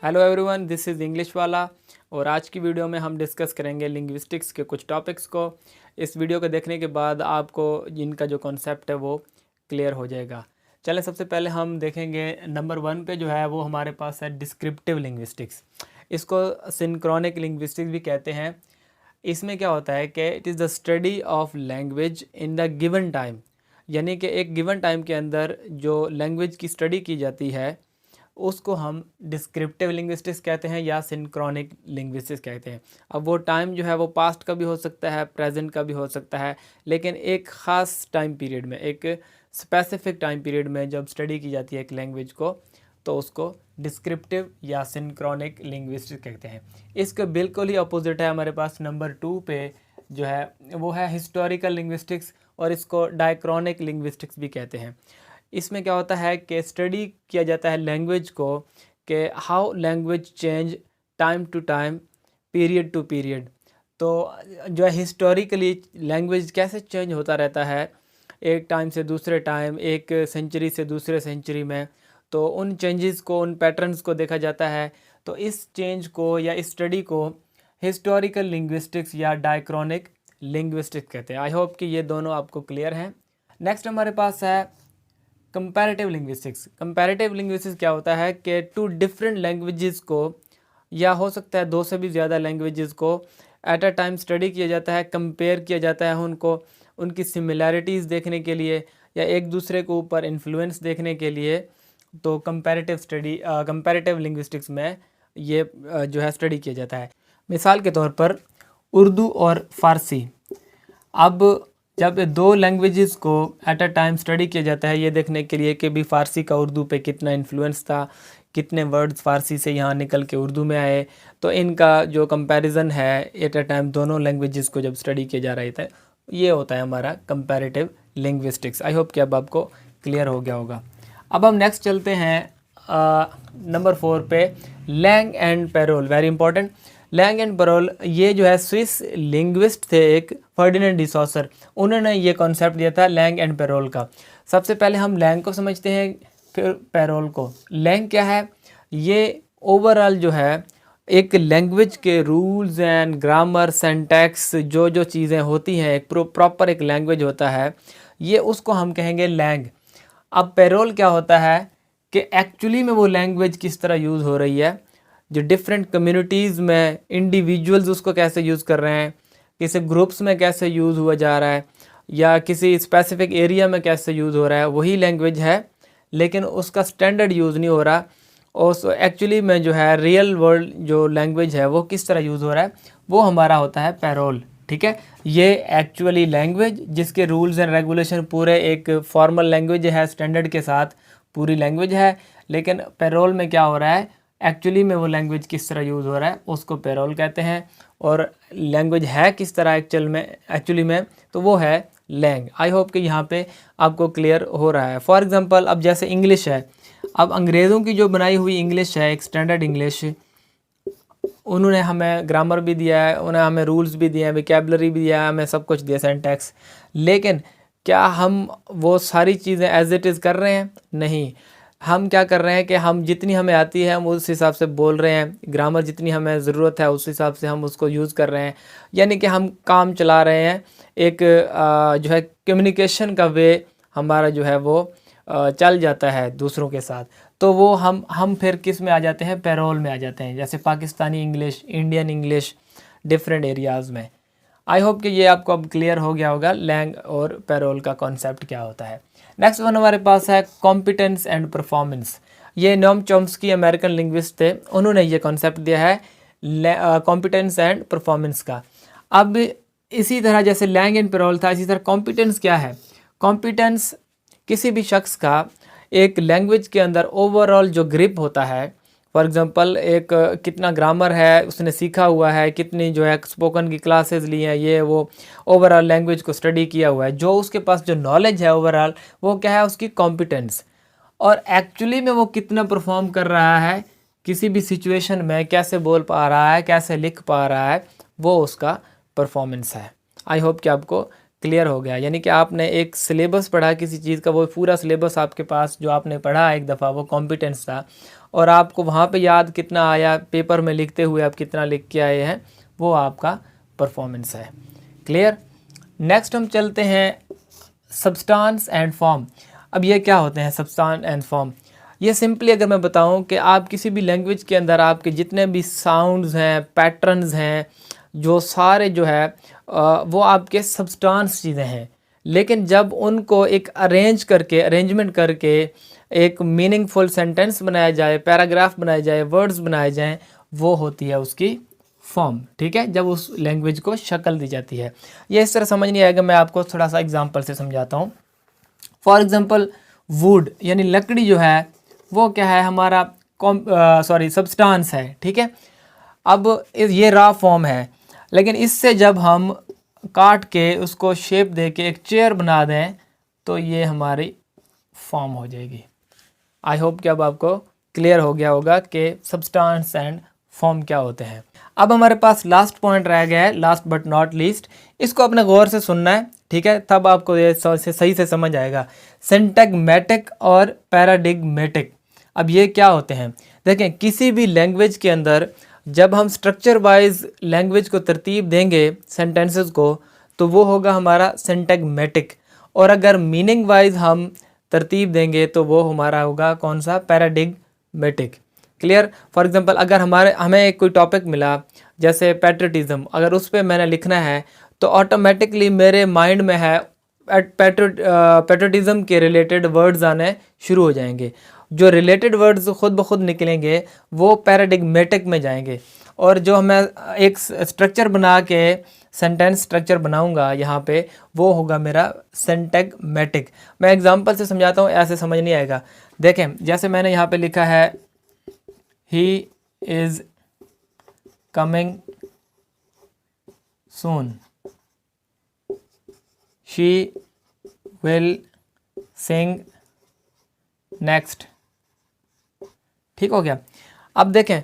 Hello everyone, this is English वाला। और आज की वीडियो में हम डिस्कस करेंगे लिंग्विस्टिक्स के कुछ टॉपिक्स को। इस वीडियो को देखने के बाद आपको इनका जो कॉन्सेप्ट है वो क्लियर हो जाएगा। चलें, सबसे पहले हम देखेंगे नंबर 1 पे जो है वो हमारे पास है डिस्क्रिप्टिव लिंग्विस्टिक्स। इसको सिंक्रोनिक लिंग्विस्टिक्स भी कहते हैं। इसमें क्या होता है कि it is the study of language in the given time, यानी कि एक गिवन टाइम के अंदर जो लैंग्वेज की स्टडी की जाती है उसको हम डिस्क्रिप्टिव लिंग्विस्टिक्स कहते हैं या सिंक्रोनिक लिंग्विस्टिक्स कहते हैं। अब वो टाइम जो है वो पास्ट का भी हो सकता है, प्रेजेंट का भी हो सकता है, लेकिन एक ख़ास टाइम पीरियड में, एक स्पेसिफिक टाइम पीरियड में जब स्टडी की जाती है एक लैंग्वेज को, तो उसको डिस्क्रिप्टिव या सिंक्रोनिक लिंग्विस्टिक्स कहते हैं। इसके बिल्कुल ही अपोजिट है हमारे पास नंबर 2 पे जो है वो है हिस्टोरिकल लिंग्विस्टिक्स, और इसको डायक्रॉनिक लिंग्विस्टिक्स भी कहते हैं। इसमें क्या होता है कि स्टडी किया जाता है लैंग्वेज को, कि how language change time to time, period to period. तो जो है हिस्टोरिकली लैंग्वेज कैसे चेंज होता रहता है एक टाइम से दूसरे टाइम, एक सेंचुरी से दूसरे सेंचुरी में, तो उन चेंजेस को, उन पैटर्न्स को देखा जाता है। तो इस चेंज को या इस स्टडी को हिस्टोरिकल लिंग्विस्टिक्स या डायक्रॉनिक लिंग्विस्टिक्स कहते हैं। आई होप कि ये दोनों आपको क्लियर हैं। नेक्स्ट हमारे पास है कंपैरेटिव लिंग्विस्टिक्स। कंपैरेटिव लिंग्विस्टिक्स क्या होता है कि टू डिफरेंट लैंग्वेजेस को, या हो सकता है दो से भी ज़्यादा लैंग्वेजेस को एट अ टाइम स्टडी किया जाता है, कंपेयर किया जाता है उनको, उनकी सिमिलैरिटीज़ देखने के लिए या एक दूसरे के ऊपर इन्फ्लुएंस देखने के लिए। तो कंपैरेटिव लिंग्विस्टिक्स में ये जो है स्टडी किया जाता है। मिसाल के तौर पर उर्दू और फ़ारसी। अब जब दो लैंग्वेजेस को एट अ टाइम स्टडी किया जाता है ये देखने के लिए कि भी फ़ारसी का उर्दू पे कितना इन्फ्लुएंस था, कितने वर्ड्स फ़ारसी से यहाँ निकल के उर्दू में आए, तो इनका जो कंपैरिजन है एट अ टाइम दोनों लैंग्वेजेस को जब स्टडी किया जा रहा था, ये होता है हमारा कंपैरेटिव लिंग्विस्टिक्स। आई होप कि अब आपको क्लियर हो गया होगा। अब हम नेक्स्ट चलते हैं नंबर 4 पे, langue and parole. Very important. Langue and parole ये जो है स्विस लिंग्विस्ट थे एक, फर्डिनेंड डी सॉसर, उन्होंने ये कॉन्सेप्ट दिया था लैंग एंड पैरोल का। सबसे पहले हम लैंग को समझते हैं, फिर पैरोल को। लैंग क्या है? ये ओवरऑल जो है एक लैंग्वेज के रूल्स एंड ग्रामर, सेंटेक्स, जो जो चीज़ें होती हैं, एक प्रॉपर एक लैंग्वेज होता है, ये उसको हम कहेंगे लैंग। अब पैरोल क्या होता है कि एक्चुअली में वो लैंग्वेज किस तरह यूज़ हो रही है, जो डिफरेंट कम्युनिटीज़ में इंडिविजुअल्स उसको कैसे यूज़ कर रहे हैं, किसी ग्रुप्स में कैसे यूज़ हुआ जा रहा है, या किसी स्पेसिफिक एरिया में कैसे यूज़ हो रहा है, वही लैंग्वेज है, लेकिन उसका स्टैंडर्ड यूज़ नहीं हो रहा। और एक्चुअली में जो है रियल वर्ल्ड जो लैंग्वेज है वो किस तरह यूज़ हो रहा है, वो हमारा होता है पैरोल। ठीक है, ये एक्चुअली लैंग्वेज जिसके रूल्स एंड रेगुलेशन पूरे एक फॉर्मल लैंग्वेज है, स्टैंडर्ड के साथ पूरी लैंग्वेज है, लेकिन पैरोल में क्या हो रहा है, एक्चुअली में वो लैंग्वेज किस तरह यूज़ हो रहा है उसको पैरोल कहते हैं। और लैंग्वेज है किस तरह एक्चुअली में, तो वो है लैंग। आई होप कि यहाँ पे आपको क्लियर हो रहा है। फॉर एग्जांपल, अब जैसे इंग्लिश है, अब अंग्रेज़ों की जो बनाई हुई इंग्लिश है, एक स्टैंडर्ड इंग्लिश, उन्होंने हमें ग्रामर भी दिया है, उन्हें हमें रूल्स भी दिए हैं, वोकैबुलरी भी दिया है, हमें सब कुछ दिया, सिंटैक्स, लेकिन क्या हम वो सारी चीज़ें एज इट इज़ कर रहे हैं? नहीं। हम क्या कर रहे हैं कि हम जितनी हमें आती है हम उस हिसाब से बोल रहे हैं, ग्रामर जितनी हमें ज़रूरत है उस हिसाब से हम उसको यूज़ कर रहे हैं, यानी कि हम काम चला रहे हैं। एक जो है कम्युनिकेशन का वे हमारा जो है वो चल जाता है दूसरों के साथ। तो वो हम फिर किस में आ जाते हैं? पैरोल में आ जाते हैं, जैसे Pakistani English, Indian English, different areas में। आई होप कि ये आपको अब क्लियर हो गया होगा लैंग और पैरोल का कॉन्सेप्ट क्या होता है। नेक्स्ट वन हमारे पास है कॉम्पिटेंस एंड परफॉर्मेंस। ये नोम चॉम्स्की अमेरिकन लिंग्विस्ट थे, उन्होंने ये कॉन्सेप्ट दिया है कॉम्पिटेंस एंड परफॉर्मेंस का। अब इसी तरह जैसे लैंग एंड पैरोल था, इसी तरह कॉम्पिटेंस क्या है? कॉम्पिटेंस किसी भी शख्स का एक लैंग्वेज के अंदर ओवरऑल जो ग्रिप होता है, फॉर एग्जांपल एक कितना ग्रामर है उसने सीखा हुआ है, कितनी जो है स्पोकन की क्लासेस ली हैं, ये वो ओवरऑल लैंग्वेज को स्टडी किया हुआ है, जो उसके पास जो नॉलेज है ओवरऑल, वो क्या है? उसकी कॉम्पिटेंस। और एक्चुअली में वो कितना परफॉर्म कर रहा है किसी भी सिचुएशन में, कैसे बोल पा रहा है, कैसे लिख पा रहा है, वो उसका परफॉर्मेंस है। आई होप कि आपको क्लियर हो गया। यानी कि आपने एक सिलेबस पढ़ा किसी चीज़ का, वो पूरा सिलेबस आपके पास जो आपने पढ़ा एक दफ़ा, वो कॉम्पिटेंस था, और आपको वहाँ पे याद कितना आया, पेपर में लिखते हुए आप कितना लिख के आए हैं, वो आपका परफॉर्मेंस है। क्लियर। नेक्स्ट हम चलते हैं सब्सटेंस एंड फॉर्म। अब ये क्या होते हैं सब्सटेंस एंड फॉर्म? ये सिंपली अगर मैं बताऊं कि आप किसी भी लैंग्वेज के अंदर आपके जितने भी साउंड्स हैं, पैटर्न्स हैं, जो सारे जो है वो आपके सब्सटेंस चीज़ें हैं, लेकिन जब उनको एक अरेंजमेंट करके एक मीनिंगफुल सेंटेंस बनाया जाए, पैराग्राफ बनाया जाए, वर्ड्स बनाए जाएं, वो होती है उसकी फॉर्म। ठीक है, जब उस लैंग्वेज को शक्ल दी जाती है। ये इस तरह समझ नहीं आएगा, मैं आपको थोड़ा सा एग्जांपल से समझाता हूँ। फॉर एग्जांपल वुड यानी लकड़ी जो है वो क्या है, हमारा सब्सटेंस है। ठीक है, अब ये रॉ फॉर्म है, लेकिन इससे जब हम काट के उसको शेप दे के एक चेयर बना दें तो ये हमारी फॉर्म हो जाएगी। आई होप कि अब आपको क्लियर हो गया होगा कि सब्सटेंस एंड फॉर्म क्या होते हैं। अब हमारे पास लास्ट पॉइंट रह गया है, लास्ट बट नॉट लीस्ट। इसको अपने गौर से सुनना है, ठीक है, तब आपको ये सही से समझ आएगा। सिंटैग्मेटिक और पैराडिग्मेटिक, अब ये क्या होते हैं? देखें, किसी भी लैंग्वेज के अंदर जब हम स्ट्रक्चर वाइज लैंग्वेज को तरतीब देंगे सेंटेंसेस को, तो वो होगा हमारा सिंटैग्मेटिक, और अगर मीनिंग वाइज हम तरतीब देंगे तो वो हमारा होगा कौन सा? पैराडिग्मेटिक। क्लियर। फॉर एग्जांपल अगर हमें एक कोई टॉपिक मिला जैसे पैट्रियटिज्म, अगर उस पर मैंने लिखना है तो ऑटोमेटिकली मेरे माइंड में है पैट्रियटिज्म के रिलेटेड वर्ड्स आने शुरू हो जाएंगे। जो रिलेटेड वर्ड्स खुद ब खुद निकलेंगे वो पैराडिग्मेटिक में जाएंगे, और जो मैं एक स्ट्रक्चर बना के सेंटेंस स्ट्रक्चर बनाऊंगा यहाँ पे, वो होगा मेरा सिंटैग्मेटिक। मैं एग्जांपल से समझाता हूँ, ऐसे समझ नहीं आएगा। देखें, जैसे मैंने यहाँ पे लिखा है He is coming soon. She will sing next. ठीक हो गया। अब देखें,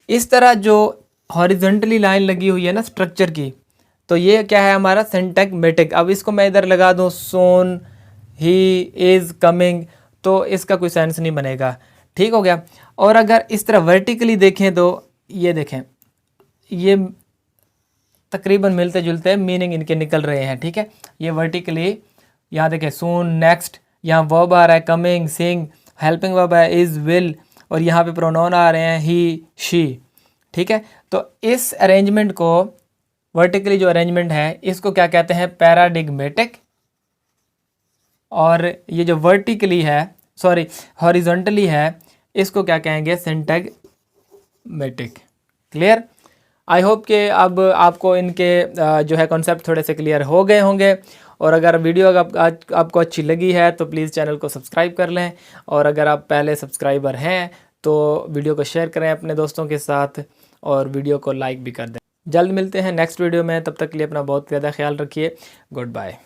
इस तरह जो हॉरिजॉन्टली लाइन लगी हुई है ना स्ट्रक्चर की, तो ये क्या है हमारा सिंटैग्मेटिक। अब इसको मैं इधर लगा दूँ सोन, ही इज़ कमिंग, तो इसका कोई सेंस नहीं बनेगा। ठीक हो गया। और अगर इस तरह वर्टिकली देखें तो ये देखें, ये तकरीबन मिलते जुलते मीनिंग इनके निकल रहे हैं। ठीक है, ये वर्टिकली यहाँ देखें सून, नेक्स्ट, यहाँ वर्ब आ रहा है कमिंग, सिंग, हेल्पिंग वर्ब है इज़, विल, और यहाँ पे प्रोनाउन आ रहे हैं ही, शी। ठीक है, तो इस अरेंजमेंट को, वर्टिकली जो अरेंजमेंट है, इसको क्या कहते हैं? पैराडिग्मेटिक। और ये जो वर्टिकली है, सॉरी हॉरिजॉन्टली है, इसको क्या कहेंगे? सिंटैग्मेटिक। क्लियर। आई होप कि अब आपको इनके जो है कॉन्सेप्ट थोड़े से क्लियर हो गए होंगे। और अगर वीडियो आपको अच्छी लगी है तो प्लीज़ चैनल को सब्सक्राइब कर लें, और अगर आप पहले सब्सक्राइबर हैं तो वीडियो को शेयर करें अपने दोस्तों के साथ, और वीडियो को लाइक भी कर दें। जल्द मिलते हैं नेक्स्ट वीडियो में, तब तक के लिए अपना बहुत ज़्यादा ख्याल रखिए। Good bye.